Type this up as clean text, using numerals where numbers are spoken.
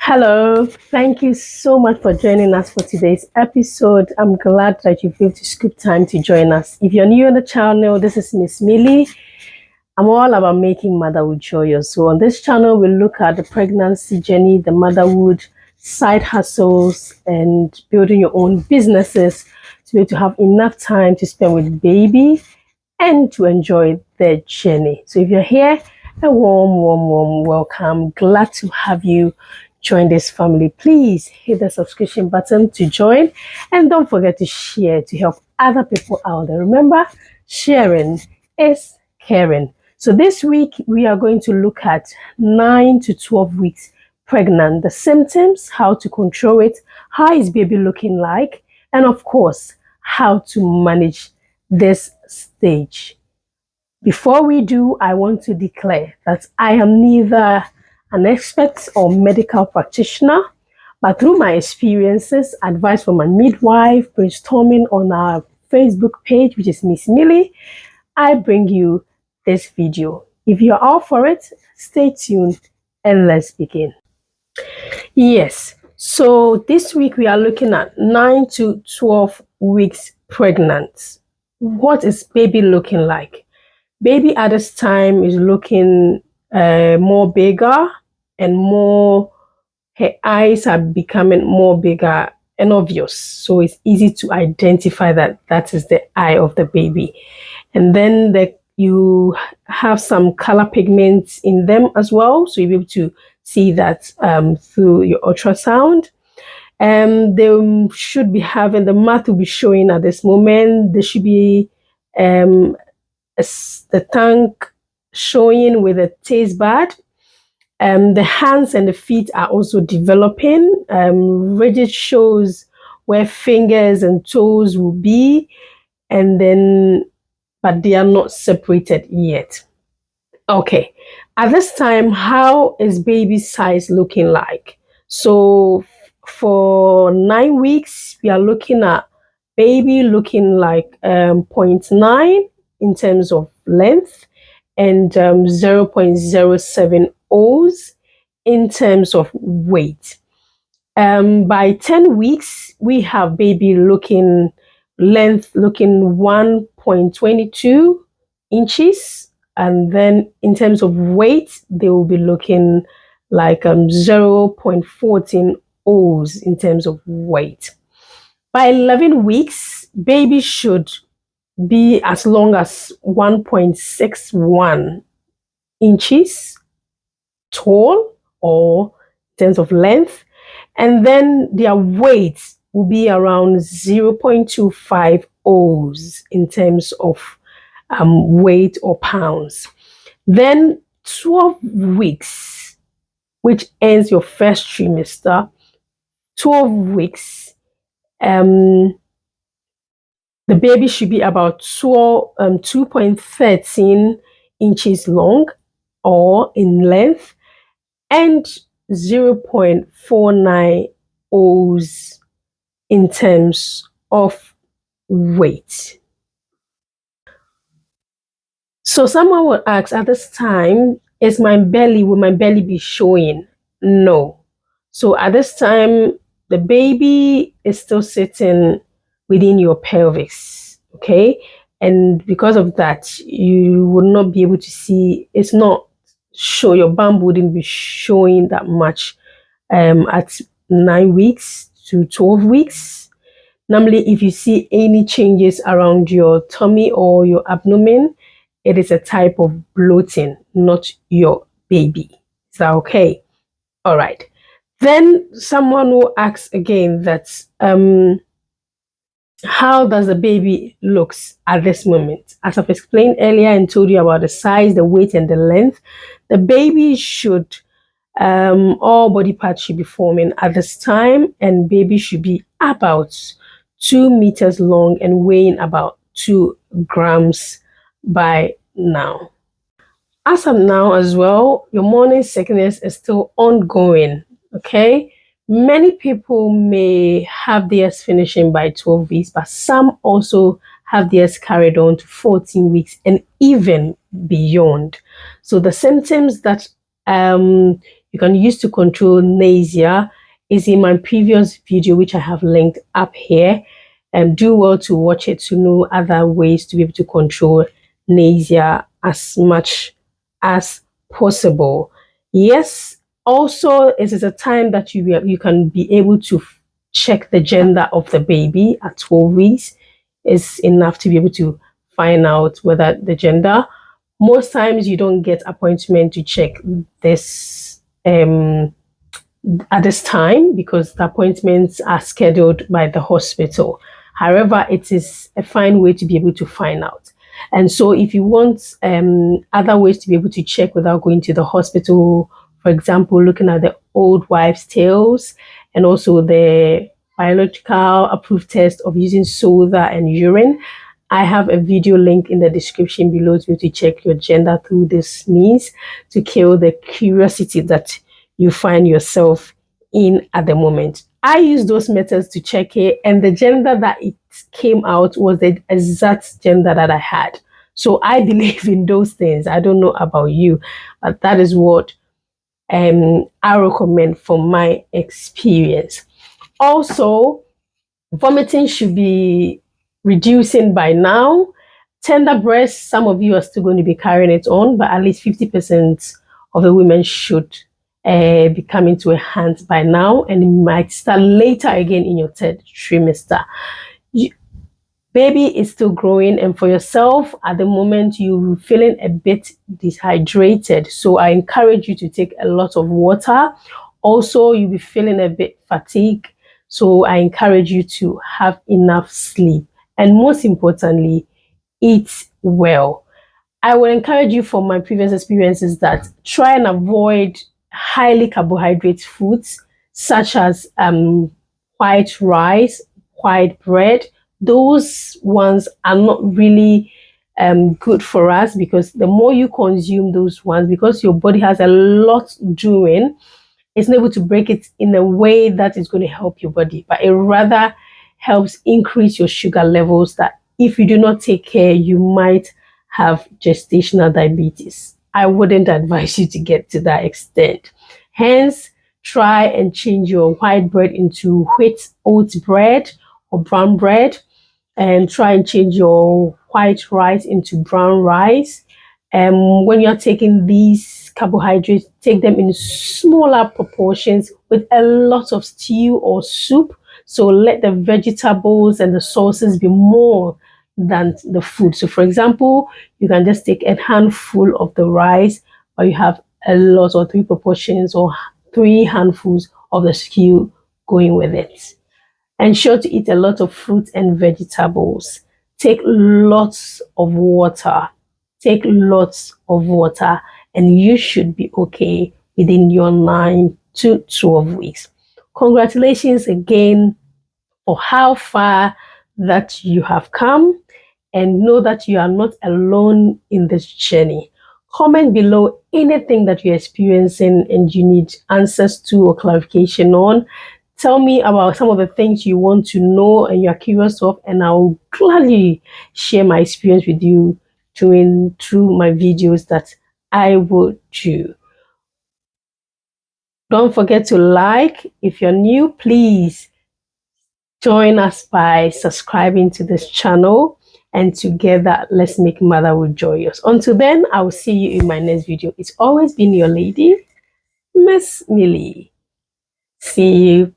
Hello, thank you so much for joining us for today's episode. I'm glad that you've able to scoop time to join us. If you're new on the channel, this is Miss Millie. I'm all about making motherhood joyous. So on this channel, we look at the pregnancy journey, the motherhood, side hustles, and building your own businesses to be able to have enough time to spend with baby and to enjoy their journey. So if you're here, a warm welcome. Glad to have you join this family. Please hit the subscription button to join, and don't forget to share to help other people out there. Remember, sharing is caring. So this week we are going to look at 9 to 12 weeks pregnant, the symptoms, how to control it, how is baby looking like, and of course how to manage this stage. Before we do, I want to declare that I am neither an expert or medical practitioner, but through my experiences, advice from a midwife, brainstorming on our Facebook page, which is Miss Millie, I bring you this video. If you're all for it, stay tuned and let's begin. Yes, so this week we are looking at 9 to 12 weeks pregnant. What is baby looking like? Baby at this time is looking more bigger and more, her eyes are becoming more bigger and obvious. So it's easy to identify that that is the eye of the baby. And then you have some color pigments in them as well. So you'll be able to see that through your ultrasound. They should be having, the mouth will be showing at this moment. There should be the tongue showing with a taste bud. The hands and the feet are also developing. Rigid shows where fingers and toes will be, and then, but they are not separated yet. Okay, at this time, how is baby size looking like? So for 9 weeks, we are looking at baby looking like 0.9 in terms of length and 0.07 O's in terms of weight. By 10 weeks, we have baby looking length looking 1.22 inches, and then in terms of weight, they will be looking like 0.14 O's in terms of weight. By 11 weeks, baby should be as long as 1.61 inches tall, or in terms of length, and then their weight will be around 0.25 O's in terms of weight or pounds. Then 12 weeks, which ends your first trimester, 12 weeks, the baby should be about 2.13 inches long or in length, and 0.49 O's in terms of weight. So someone will ask, at this time, will my belly be showing? No. So at this time, the baby is still sitting within your pelvis, okay? And because of that, you will not be able to see, your bum wouldn't be showing that much at 9 weeks to 12 weeks. Normally, if you see any changes around your tummy or your abdomen, it is a type of bloating, not your baby. Is that okay? All right. Then someone will ask again that how does the baby looks at this moment? As I've explained earlier and told you about the size, the weight, and the length, the baby should, all body parts should be forming at this time, and baby should be about 2 meters long and weighing about 2 grams by now. As of now as well, your morning sickness is still ongoing, okay? Many people may have theirs finishing by 12 weeks, but some also have theirs carried on to 14 weeks and even beyond. So the symptoms that you you can use to control nausea is in my previous video, which I have linked up here. And do well to watch it to know other ways to be able to control nausea as much as possible. Yes, also it is a time that you can be able to check the gender of the baby at 12 weeks. Is enough to be able to find out whether the gender. Most times you don't get appointment to check this at this time because the appointments are scheduled by the hospital. However, it is a fine way to be able to find out. And so if you want other ways to be able to check without going to the hospital, for example, looking at the old wives' tales and also the biological approved test of using soda and urine, I have a video link in the description below to be able to check your gender through this means to kill the curiosity that you find yourself in at the moment. I use those methods to check it, and the gender that it came out was the exact gender that I had. So I believe in those things. I don't know about you, but that is what I recommend from my experience. Also, vomiting should be reducing by now. Tender breasts, some of you are still going to be carrying it on, but at least 50% of the women should be coming to a hand by now, and it might start later again in your third trimester. Baby is still growing, and for yourself at the moment you're feeling a bit dehydrated, so I encourage you to take a lot of water. Also, you'll be feeling a bit fatigued, so I encourage you to have enough sleep, and most importantly, eat well. I will encourage you from my previous experiences that try and avoid highly carbohydrate foods such as white rice, white bread. Those ones are not really good for us, because the more you consume those ones, because your body has a lot doing, it's not able to break it in a way that is going to help your body, but it rather helps increase your sugar levels, that if you do not take care, you might have gestational diabetes. I wouldn't advise you to get to that extent. Hence, try and change your white bread into wheat oat bread or brown bread, and try and change your white rice into brown rice. When you're taking these carbohydrates, take them in smaller proportions with a lot of stew or soup. So let the vegetables and the sauces be more than the food. So for example, you can just take a handful of the rice, or you have a lot, or 3 proportions or 3 handfuls of the stew going with it. Ensure to eat a lot of fruits and vegetables. Take lots of water. Take lots of water, and you should be okay within your 9 to 12 weeks. Congratulations again for how far that you have come, and know that you are not alone in this journey. Comment below anything that you're experiencing and you need answers to or clarification on. Tell me about some of the things you want to know and you're curious of, and I'll gladly share my experience with you through my videos that I will do. Don't forget to like. If you're new, please join us by subscribing to this channel, and together let's make motherhood joyous. Until then, I will see you in my next video. It's always been your lady, Miss Millie. See you.